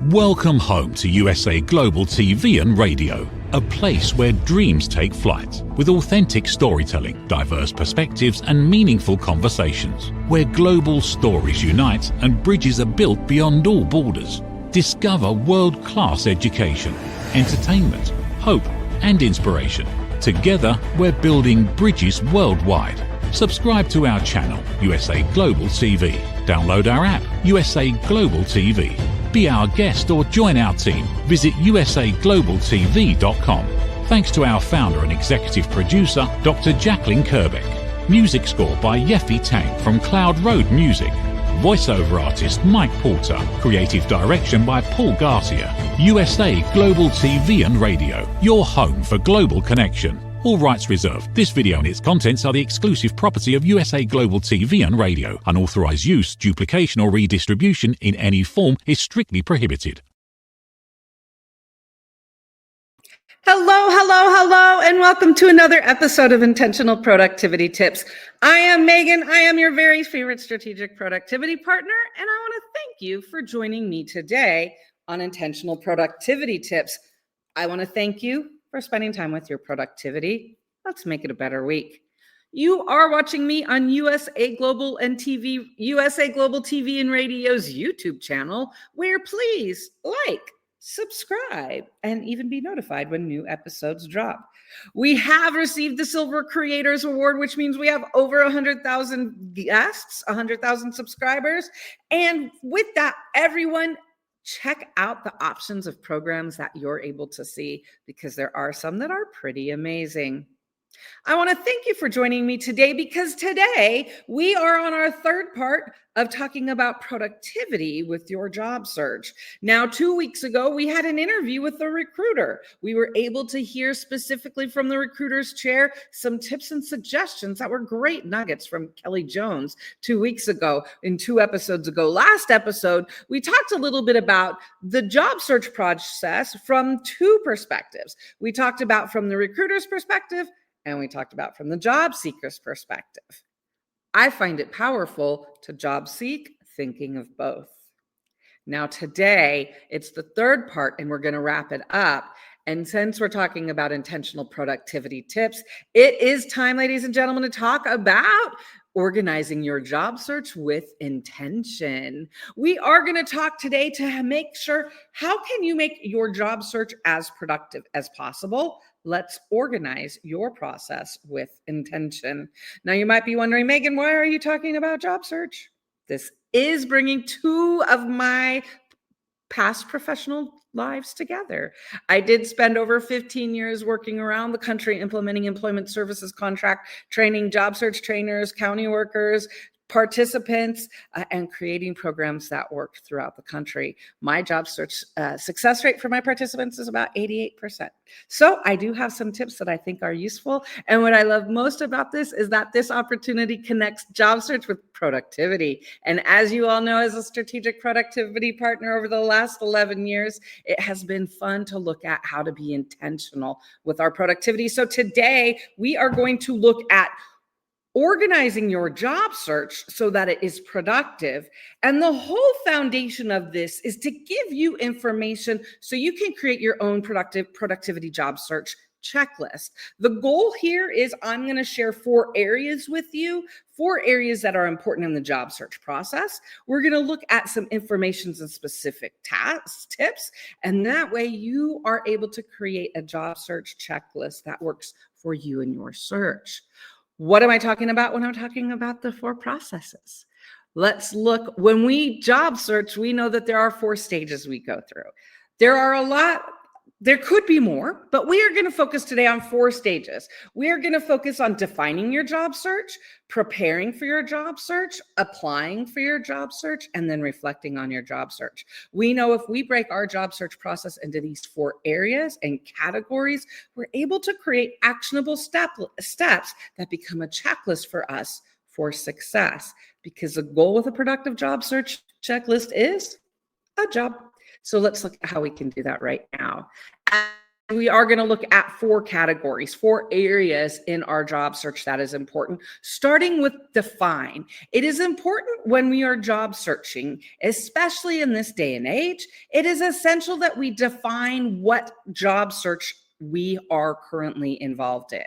Welcome home to USA Global TV and Radio, a place where dreams take flight, with authentic storytelling, diverse perspectives and meaningful conversations, where global stories unite and bridges are built beyond all borders. Discover world-class education, entertainment, hope and inspiration. Together, we're building bridges worldwide. Subscribe to our channel, USA Global TV. Download our app, USA Global TV. Be our guest or join our team. Visit usaglobaltv.com. Thanks to our founder and executive producer, Dr. Jacqueline Kerbeck. Music score by Yeffy Tang from Cloud Road Music. Voiceover artist Mike Porter. Creative direction by Paul Garcia. USA Global TV and Radio. Your home for global connection. All rights reserved. This video and its contents are the exclusive property of USA Global TV and Radio. Unauthorized use, duplication or redistribution in any form is strictly prohibited. Hello, and welcome to another episode of Intentional Productivity Tips. I am Megan. I am your very favorite strategic productivity partner, and I want to thank you for joining me today on Intentional Productivity Tips. I want to thank you for spending time with your productivity. Let's make it a better week. You are watching me on USA Global TV and Radio's YouTube channel, where please like, subscribe, and even be notified when new episodes drop. We have received the Silver Creators Award, which means we have over 100,000 guests, 100,000 subscribers. And with that, everyone, check out the options of programs that you're able to see, because there are some that are pretty amazing. I want to thank you for joining me today, because today we are on our third part of talking about productivity with your job search. Now, 2 weeks ago, we had an interview with a recruiter. We were able to hear specifically from the recruiter's chair some tips and suggestions that were great nuggets from Kelly Jones 2 weeks ago, in 2 episodes ago. Last episode, we talked a little bit about the job search process from 2 perspectives. We talked about from the recruiter's perspective, and we talked about from the job seeker's perspective. I find it powerful to job seek thinking of both. Now today, it's the third part, and we're going to wrap it up. And since we're talking about intentional productivity tips, it is time, ladies and gentlemen, to talk about organizing your job search with intention. We are going to talk today to make sure, how can you make your job search as productive as possible? Let's organize your process with intention. Now, you might be wondering, Megan, why are you talking about job search? This is bringing 2 of my past professional lives together. I did spend over 15 years working around the country implementing employment services contract training, job search trainers, county workers, participants, and creating programs that worked throughout the country. My job search success rate for my participants is about 88%. So I do have some tips that I think are useful. And what I love most about this is that this opportunity connects job search with productivity. And as you all know, as a strategic productivity partner over the last 11 years, it has been fun to look at how to be intentional with our productivity. So today we are going to look at organizing your job search so that it is productive. And the whole foundation of this is to give you information so you can create your own productivity job search checklist. The goal here is I'm going to share 4 areas with you, 4 areas that are important in the job search process. We're going to look at some information and specific tips, and that way you are able to create a job search checklist that works for you and your search. What am I talking about when I'm talking about the 4 processes? Let's look. When we job search, we know that there are 4 stages we go through. There could be more, but we are going to focus today on 4 stages. We are going to focus on defining your job search, preparing for your job search, applying for your job search, and then reflecting on your job search. We know if we break our job search process into these 4 areas and categories, we're able to create actionable steps that become a checklist for us for success. Because the goal with a productive job search checklist is a job. So let's look at how we can do that right now. we are going to look at 4 categories, 4 areas in our job search that is important, starting with define. It is important when we are job searching, especially in this day and age, it is essential that we define what job search we are currently involved in.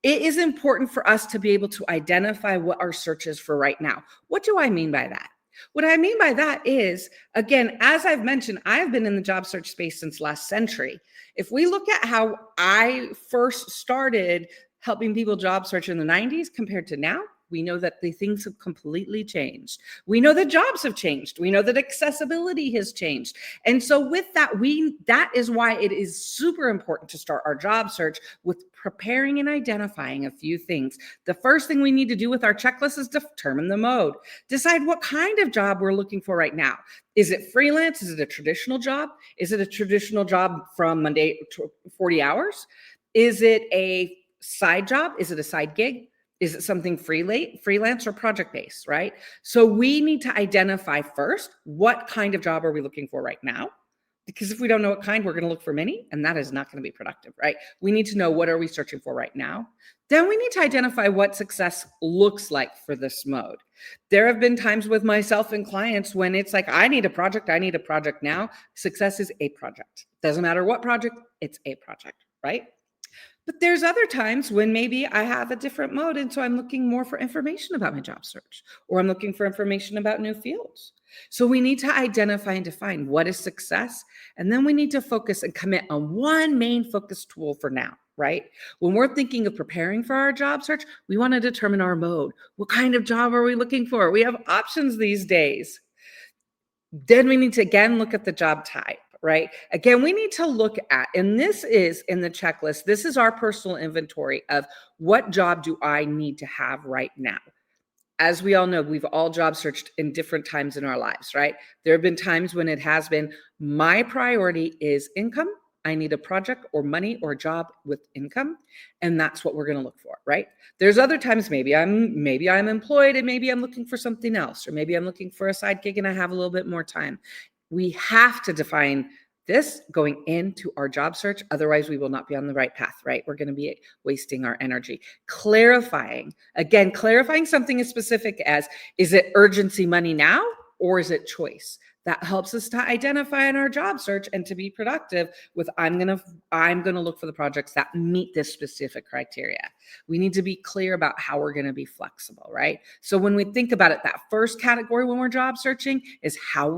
It is important for us to be able to identify what our search is for right now. What do I mean by that? What I mean by that is, again, as I've mentioned, I've been in the job search space since last century. If we look at how I first started helping people job search in the 90s compared to now, we know that the things have completely changed. We know that jobs have changed. We know that accessibility has changed. And so with that, that is why it is super important to start our job search with preparing and identifying a few things. The first thing we need to do with our checklist is determine the mode. Decide what kind of job we're looking for right now. Is it freelance? Is it a traditional job? Is it a traditional job from Monday to 40 hours? Is it a side job? Is it a side gig? Is it something freelance or project-based, right? So we need to identify first, what kind of job are we looking for right now? Because if we don't know what kind, we're going to look for many, and that is not going to be productive, right? We need to know, what are we searching for right now? Then we need to identify what success looks like for this mode. There have been times with myself and clients when it's like, I need a project now. Success is a project. Doesn't matter what project, it's a project, right? But there's other times when maybe I have a different mode, and so I'm looking more for information about my job search, or I'm looking for information about new fields. So we need to identify and define what is success, and then we need to focus and commit on one main focus tool for now, right? When we're thinking of preparing for our job search, we want to determine our mode. What kind of job are we looking for? We have options these days. Then we need to again look at the job type, right? Again, we need to look at, and this is in the checklist, this is our personal inventory of what job do I need to have right now. As we all know, we've all job searched in different times in our lives, right? There have been times when it has been, my priority is income. I need a project or money or a job with income. And that's what we're going to look for, right? There's other times maybe I'm employed and maybe I'm looking for something else, or maybe I'm looking for a side gig and I have a little bit more time. We have to define this going into our job search. Otherwise, we will not be on the right path, right? We're going to be wasting our energy. Clarifying something as specific as, is it urgency money now, or is it choice? That helps us to identify in our job search and to be productive with, I'm going to look for the projects that meet this specific criteria. We need to be clear about how we're going to be flexible, right? So when we think about it, that first category when we're job searching is how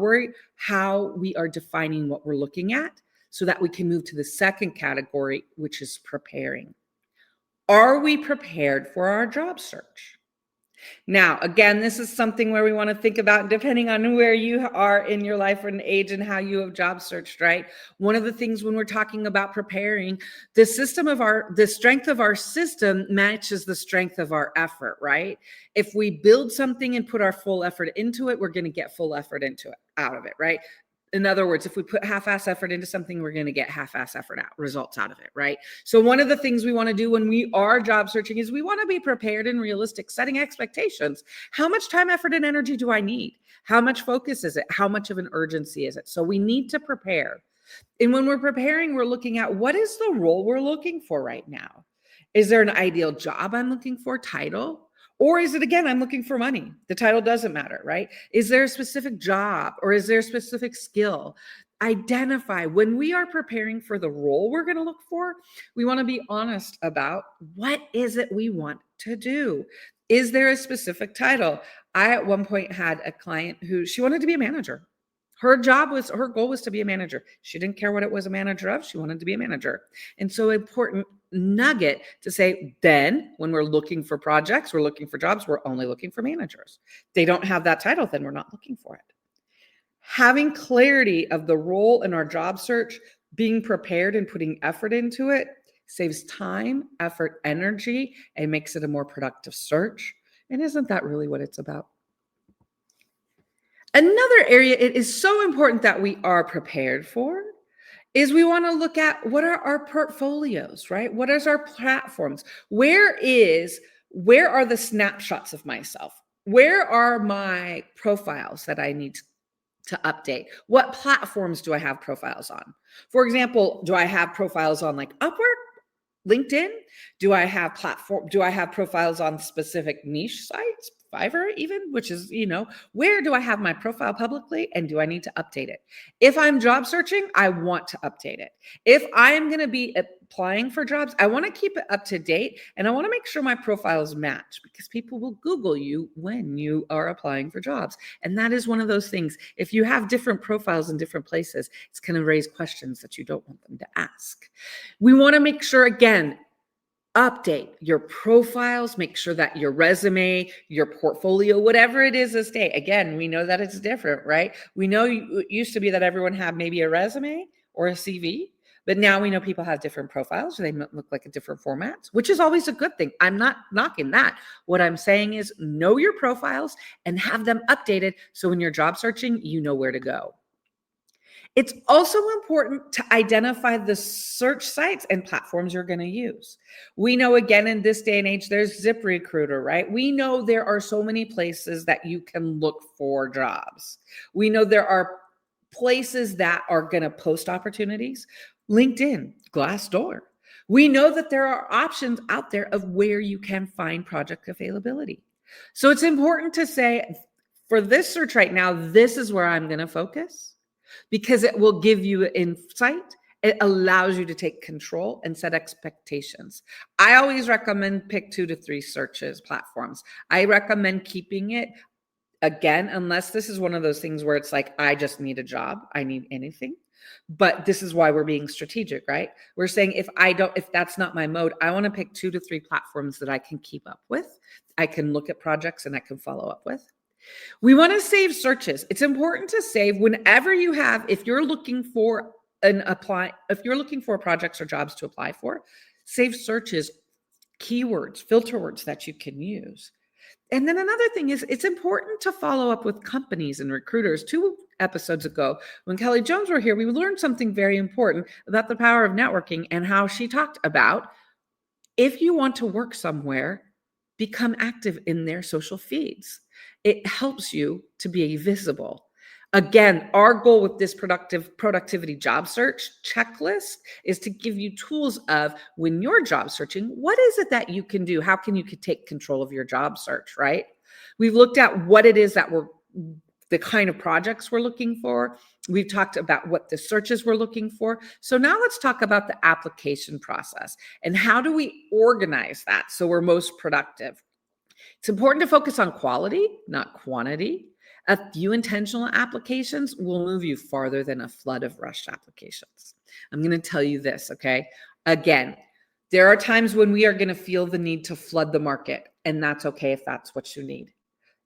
we are defining what we're looking at, so that we can move to the second category, which is preparing. Are we prepared for our job search? Now, again, this is something where we want to think about, depending on where you are in your life and age and how you have job searched, right? One of the things when we're talking about preparing, the strength of our system matches the strength of our effort, right? If we build something and put our full effort into it, we're going to get full effort out of it, right? In other words, if we put half-ass effort into something, we're going to get half-ass results out of it, right? So one of the things we want to do when we are job searching is we want to be prepared and realistic, setting expectations. How much time, effort, and energy do I need? How much focus is it? How much of an urgency is it? So we need to prepare. And when we're preparing, we're looking at, what is the role we're looking for right now? Is there an ideal job I'm looking for, title? Or is it, again, I'm looking for money? The title doesn't matter, right? Is there a specific job, or is there a specific skill? Identify. When we are preparing for the role we're going to look for, we want to be honest about, what is it we want to do? Is there a specific title? I at one point had a client who, she wanted to be a manager. Her goal was to be a manager. She didn't care what it was a manager of. She wanted to be a manager. And so important nugget to say, then when we're looking for projects, we're looking for jobs, we're only looking for managers. They don't have that title, then we're not looking for it. Having clarity of the role in our job search, being prepared and putting effort into it, saves time, effort, energy, and makes it a more productive search. And isn't that really what it's about? Another area it is so important that we are prepared for is we want to look at, what are our portfolios, right? What is our platforms? Where are the snapshots of myself? Where are my profiles that I need to update. What platforms do I have profiles on? For example, do I have profiles on like Upwork, LinkedIn? Do I have profiles on specific niche sites, Fiverr even, which is, where do I have my profile publicly and do I need to update it? If I'm job searching, I want to update it. If I am going to be applying for jobs, I want to keep it up to date and I want to make sure my profiles match because people will Google you when you are applying for jobs. And that is one of those things. If you have different profiles in different places, it's going to raise questions that you don't want them to ask. We want to make sure, again, update your profiles, make sure that your resume, your portfolio, whatever it is this day. Again, we know that it's different, right? We know it used to be that everyone had maybe a resume or a CV, but now we know people have different profiles. They look like a different formats, which is always a good thing. I'm not knocking that. What I'm saying is know your profiles and have them updated so when you're job searching, you know where to go. It's also important to identify the search sites and platforms you're going to use. We know, again, in this day and age, there's ZipRecruiter, right? We know there are so many places that you can look for jobs. We know there are places that are going to post opportunities. LinkedIn, Glassdoor. We know that there are options out there of where you can find project availability. So it's important to say, for this search right now, this is where I'm going to focus. Because it will give you insight. It allows you to take control and set expectations. I always recommend pick 2 to 3 searches platforms. I recommend keeping it, again, unless this is one of those things where it's like, I just need a job. I need anything. But this is why we're being strategic, right? We're saying if that's not my mode, I want to pick 2 to 3 platforms that I can keep up with. I can look at projects and I can follow up with. We want to save searches. It's important to save whenever you have, if you're looking for projects or jobs to apply for, save searches, keywords, filter words that you can use. And then another thing is it's important to follow up with companies and recruiters. 2 episodes ago, when Kelly Jones were here, we learned something very important about the power of networking and how she talked about if you want to work somewhere, become active in their social feeds. It helps you to be visible. Again, our goal with this productivity job search checklist is to give you tools of when you're job searching, what is it that you can do? How can you take control of your job search, right? We've looked at what it is that the kind of projects we're looking for. We've talked about what the searches we're looking for. So now let's talk about the application process and how do we organize that so we're most productive. It's important to focus on quality, not quantity. A few intentional applications will move you farther than a flood of rushed applications. I'm going to tell you this, okay? Again, there are times when we are going to feel the need to flood the market, and that's okay if that's what you need.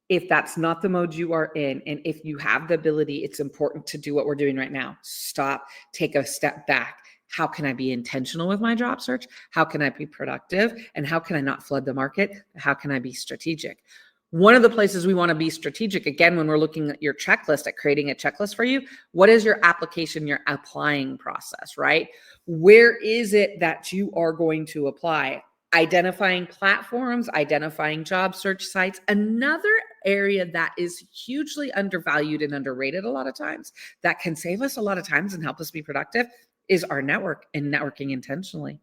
If that's not the mode you are in, and if you have the ability, it's important to do what we're doing right now. Stop, take a step back. How can I be intentional with my job search? How can I be productive? And how can I not flood the market? How can I be strategic? One of the places we want to be strategic, again, when we're looking at your checklist, at creating a checklist for you, what is your application, your applying process, right? Where is it that you are going to apply? Identifying platforms, identifying job search sites. Another area that is hugely undervalued and underrated a lot of times that can save us a lot of times and help us be productive is our network and networking intentionally.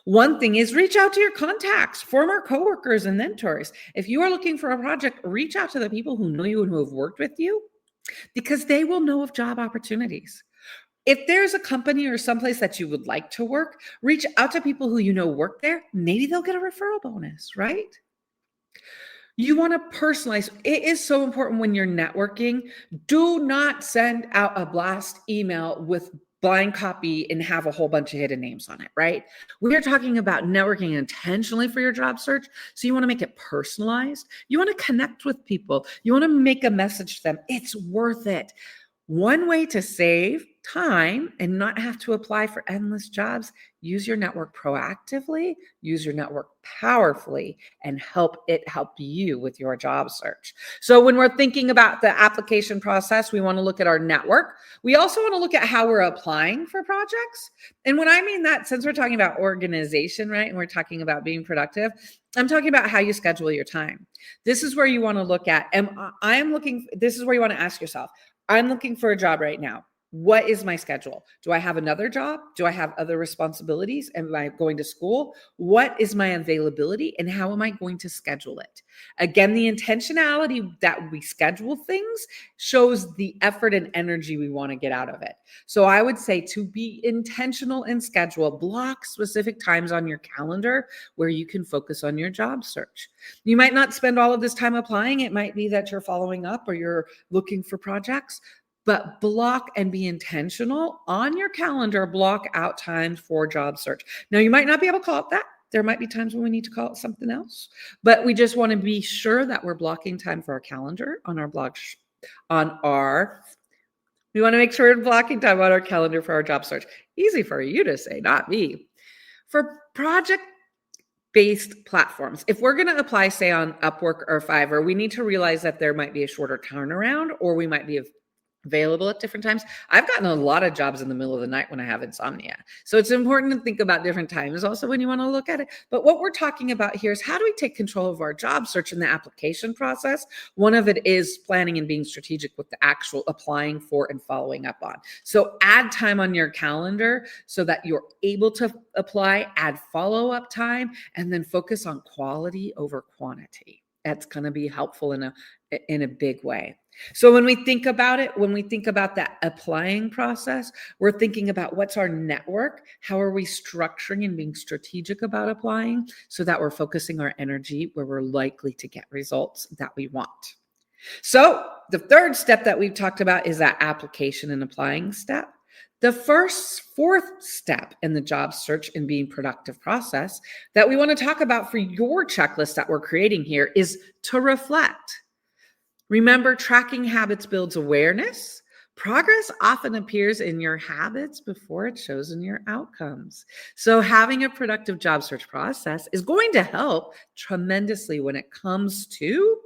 One thing is reach out to your contacts, former coworkers and mentors. If you are looking for a project, reach out to the people who know you and who have worked with you because they will know of job opportunities. If there's a company or someplace that you would like to work, reach out to people who you know work there. Maybe they'll get a referral bonus, right? You want to personalize. It is so important when you're networking. Do not send out a blast email with blind copy and have a whole bunch of hidden names on it, right? We are talking about networking intentionally for your job search. So you want to make it personalized. You want to connect with people. You want to make a message to them. It's worth it. One way to save time and not have to apply for endless jobs, use your network proactively, use your network powerfully, and help you with your job search. So when we're thinking about the application process, we want to look at our network. We also want to look at how we're applying for projects. And when I mean that, since we're talking about organization, right, and we're talking about being productive, I'm talking about how you schedule your time. This is where you want to look at, this is where you want to ask yourself, I'm looking for a job right now. What is my schedule? Do I have another job? Do I have other responsibilities? Am I going to school? What is my availability and how am I going to schedule it? Again, the intentionality that we schedule things shows the effort and energy we want to get out of it. So I would say to be intentional and schedule, block specific times on your calendar where you can focus on your job search. You might not spend all of this time applying. It might be that you're following up or you're looking for projects. But block and be intentional on your calendar, block out times for job search. Now, you might not be able to call it that. There might be times when we need to call it something else, but we just want to be sure that we're blocking time for our calendar on our blog, we want to make sure we're blocking time on our calendar for our job search. Easy for you to say, not me. For project-based platforms, if we're going to apply, say, on Upwork or Fiverr, we need to realize that there might be a shorter turnaround or we might be available at different times. I've gotten a lot of jobs in the middle of the night when I have insomnia. So it's important to think about different times also when you want to look at it. But what we're talking about here is how do we take control of our job search in the application process? One of it is planning and being strategic with the actual applying for and following up on. So add time on your calendar so that you're able to apply, add follow-up time, and then focus on quality over quantity. That's going to be helpful in a big way. So when we think about it, when we think about that applying process, we're thinking about what's our network, how are we structuring and being strategic about applying so that we're focusing our energy where we're likely to get results that we want. So the third step that we've talked about is that application and applying step. The fourth step in the job search and being productive process that we want to talk about for your checklist that we're creating here is to reflect. Remember, tracking habits builds awareness. Progress often appears in your habits before it shows in your outcomes. So having a productive job search process is going to help tremendously when it comes to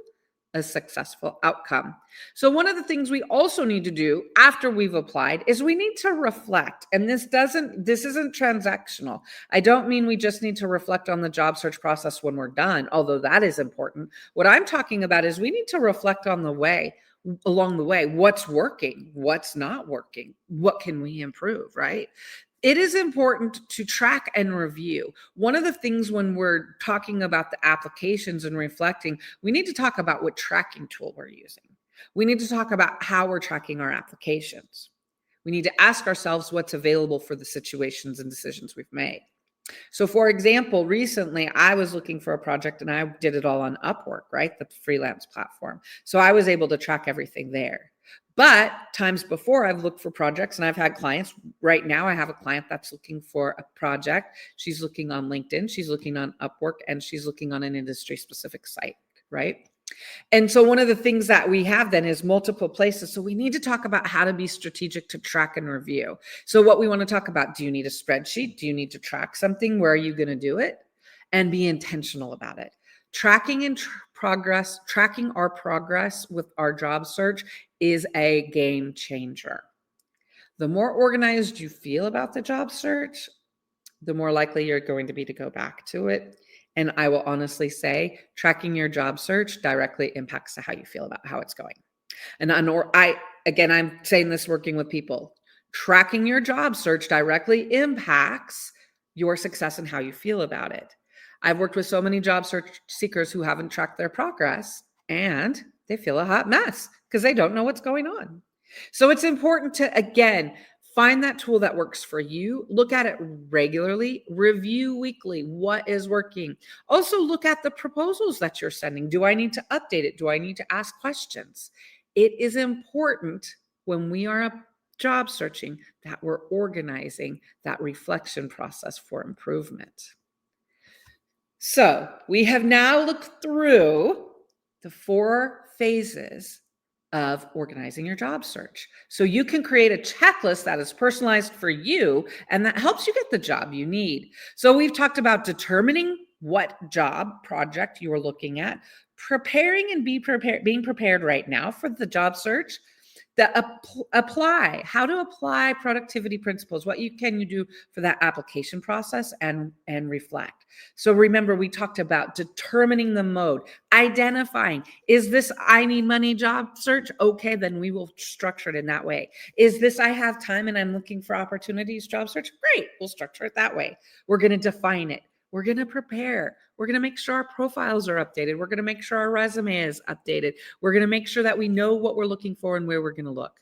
a successful outcome. So one of the things we also need to do after we've applied is we need to reflect. And this isn't transactional. I don't mean we just need to reflect on the job search process when we're done, although that is important. What I'm talking about is we need to reflect on along the way, what's working, what's not working, what can we improve, right? It is important to track and review. One of the things when we're talking about the applications and reflecting, we need to talk about what tracking tool we're using. We need to talk about how we're tracking our applications. We need to ask ourselves what's available for the situations and decisions we've made. So for example, recently I was looking for a project and I did it all on Upwork, right? The freelance platform. So I was able to track everything there. But times before I've looked for projects and I've had clients. Right now I have a client that's looking for a project. She's looking on LinkedIn, she's looking on Upwork, and she's looking on an industry specific site, right? And so one of the things that we have then is multiple places. So we need to talk about how to be strategic to track and review. So what we want to talk about, do you need a spreadsheet? Do you need to track something? Where are you going to do it? And be intentional about it. Tracking our progress with our job search is a game changer. The more organized you feel about the job search, the more likely you're going to be to go back to it. And I will honestly say tracking your job search directly impacts how you feel about how it's going. And I'm saying this working with people. Tracking your job search directly impacts your success and how you feel about it. I've worked with so many job search seekers who haven't tracked their progress and they feel a hot mess because they don't know what's going on. So it's important to, again, find that tool that works for you. Look at it regularly. Review weekly. What is working? Also, look at the proposals that you're sending. Do I need to update it? Do I need to ask questions? It is important when we are job searching that we're organizing that reflection process for improvement. So we have now looked through the 4 phases of organizing your job search. So you can create a checklist that is personalized for you and that helps you get the job you need. So we've talked about determining what job project you are looking at, preparing and being prepared right now for the job search, Apply, how to apply productivity principles. What can you do for that application process and reflect. So remember, we talked about determining the mode, identifying, is this I need money job search? Okay, then we will structure it in that way. Is this I have time and I'm looking for opportunities job search? Great, we'll structure it that way. We're going to define it. We're going to prepare. We're going to make sure our profiles are updated. We're going to make sure our resume is updated. We're going to make sure that we know what we're looking for and where we're going to look.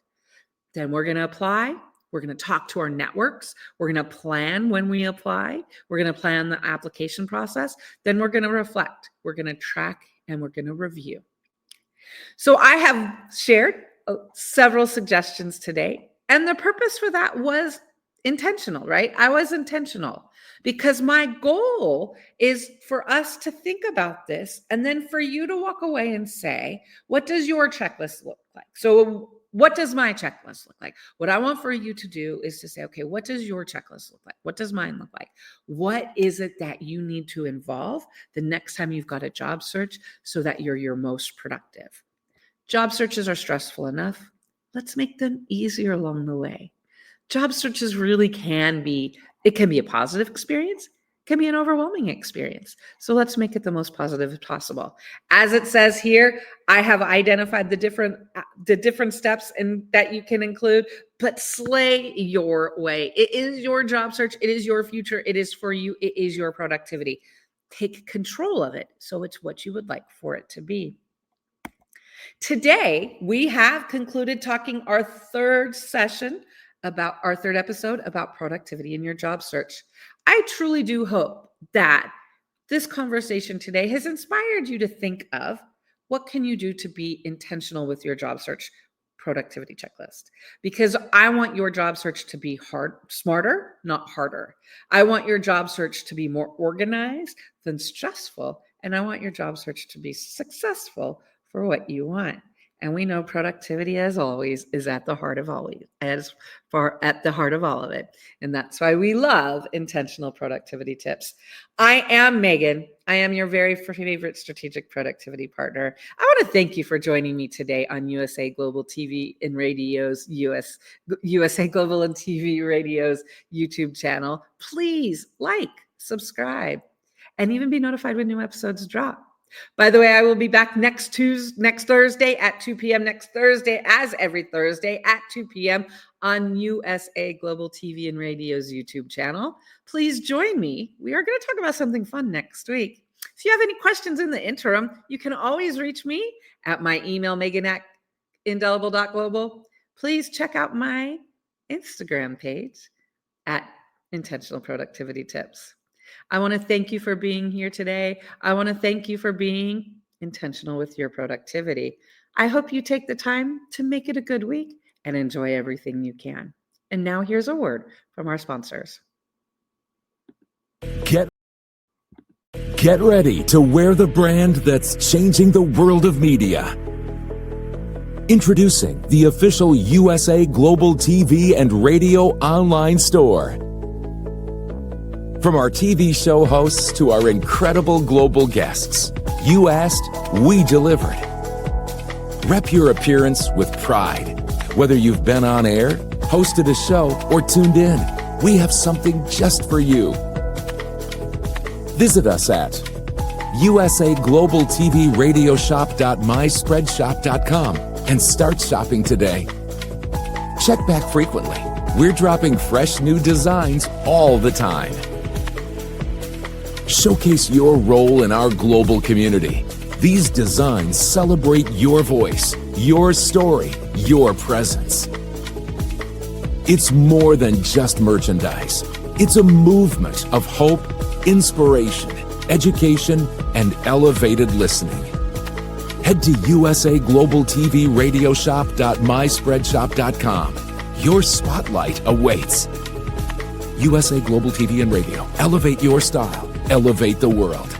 Then we're going to apply. We're going to talk to our networks. We're going to plan when we apply. We're going to plan the application process. Then we're going to reflect. We're going to track and we're going to review. So I have shared several suggestions today. And the purpose for that was intentional, right? I was intentional because my goal is for us to think about this and then for you to walk away and say, what does your checklist look like? So what does my checklist look like? What I want for you to do is to say, okay, what does your checklist look like? What does mine look like? What is it that you need to involve the next time you've got a job search so that you're your most productive? Job searches are stressful enough. Let's make them easier along the way. Job searches really can be a positive experience, can be an overwhelming experience. So let's make it the most positive possible. As it says here, I have identified the different steps that you can include, but slay your way. It is your job search. It is your future. It is for you. It is your productivity. Take control of it so it's what you would like for it to be. Today, we have concluded talking our third episode about productivity in your job search. I truly do hope that this conversation today has inspired you to think of what can you do to be intentional with your job search productivity checklist, because I want your job search to be smarter, not harder. I want your job search to be more organized than stressful, and I want your job search to be successful for what you want. And we know productivity, as always, is at the heart of all of it. And that's why we love intentional productivity tips. I am Megan. I am your very favorite strategic productivity partner. I want to thank you for joining me today on USA Global TV and Radio's USA Global and TV Radio's YouTube channel. Please like, subscribe, and even be notified when new episodes drop. By the way, I will be back next Thursday at 2 p.m. Next Thursday, as every Thursday at 2 p.m. on USA Global TV and Radio's YouTube channel. Please join me. We are going to talk about something fun next week. If you have any questions in the interim, you can always reach me at my email, megan@indelible.global. Please check out my Instagram page at Intentional Productivity Tips. I want to thank you for being here today. I want to thank you for being intentional with your productivity. I hope you take the time to make it a good week and enjoy everything you can. And now here's a word from our sponsors. Get ready to wear the brand that's changing the world of media. Introducing the official USA Global TV and Radio online store. From our TV show hosts to our incredible global guests, you asked, we delivered. Rep your appearance with pride. Whether you've been on air, hosted a show, or tuned in, we have something just for you. Visit us at usaglobaltvradioshoп.myspreadshop.com and start shopping today. Check back frequently. We're dropping fresh new designs all the time. Showcase your role in our global community. These designs celebrate your voice, your story, your presence. It's more than just merchandise. It's a movement of hope, inspiration, education, and elevated listening. Head to usaglobaltvradioshoп.myspreadshop.com. Your spotlight awaits. USA Global TV and Radio. Elevate your style. Elevate the world.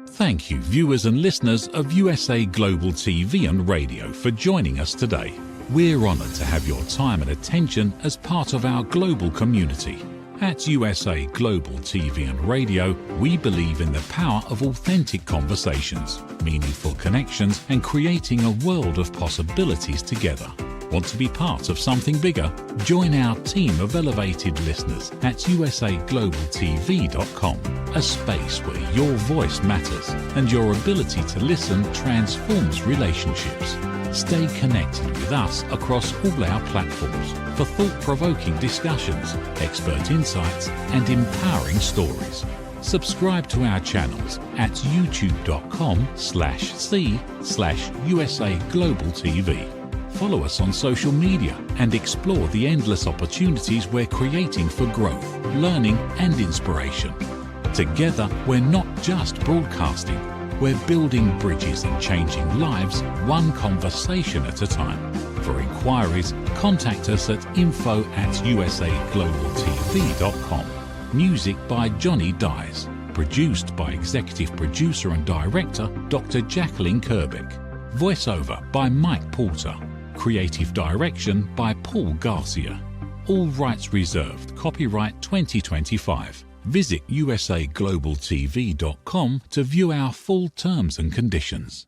Thank you, viewers and listeners of USA Global TV and Radio, for joining us today. We're honored to have your time and attention as part of our global community. At USA Global TV and Radio, we believe in the power of authentic conversations, meaningful connections, and creating a world of possibilities together. Want to be part of something bigger? Join our team of elevated listeners at usaglobaltv.com, a space where your voice matters and your ability to listen transforms relationships. Stay connected with us across all our platforms for thought-provoking discussions, expert insights, and empowering stories. Subscribe to our channels at youtube.com/c/usaglobaltv. Follow us on social media and explore the endless opportunities we're creating for growth, learning, and inspiration. Together, we're not just broadcasting, we're building bridges and changing lives one conversation at a time. For inquiries, contact us at info@usaglobaltv.com. Music by Johnny Dies. Produced by Executive Producer and Director Dr. Jacqueline Kerbeck. Voiceover by Mike Porter. Creative Direction by Paul Garcia. All rights reserved. Copyright 2025. Visit usaglobaltv.com to view our full terms and conditions.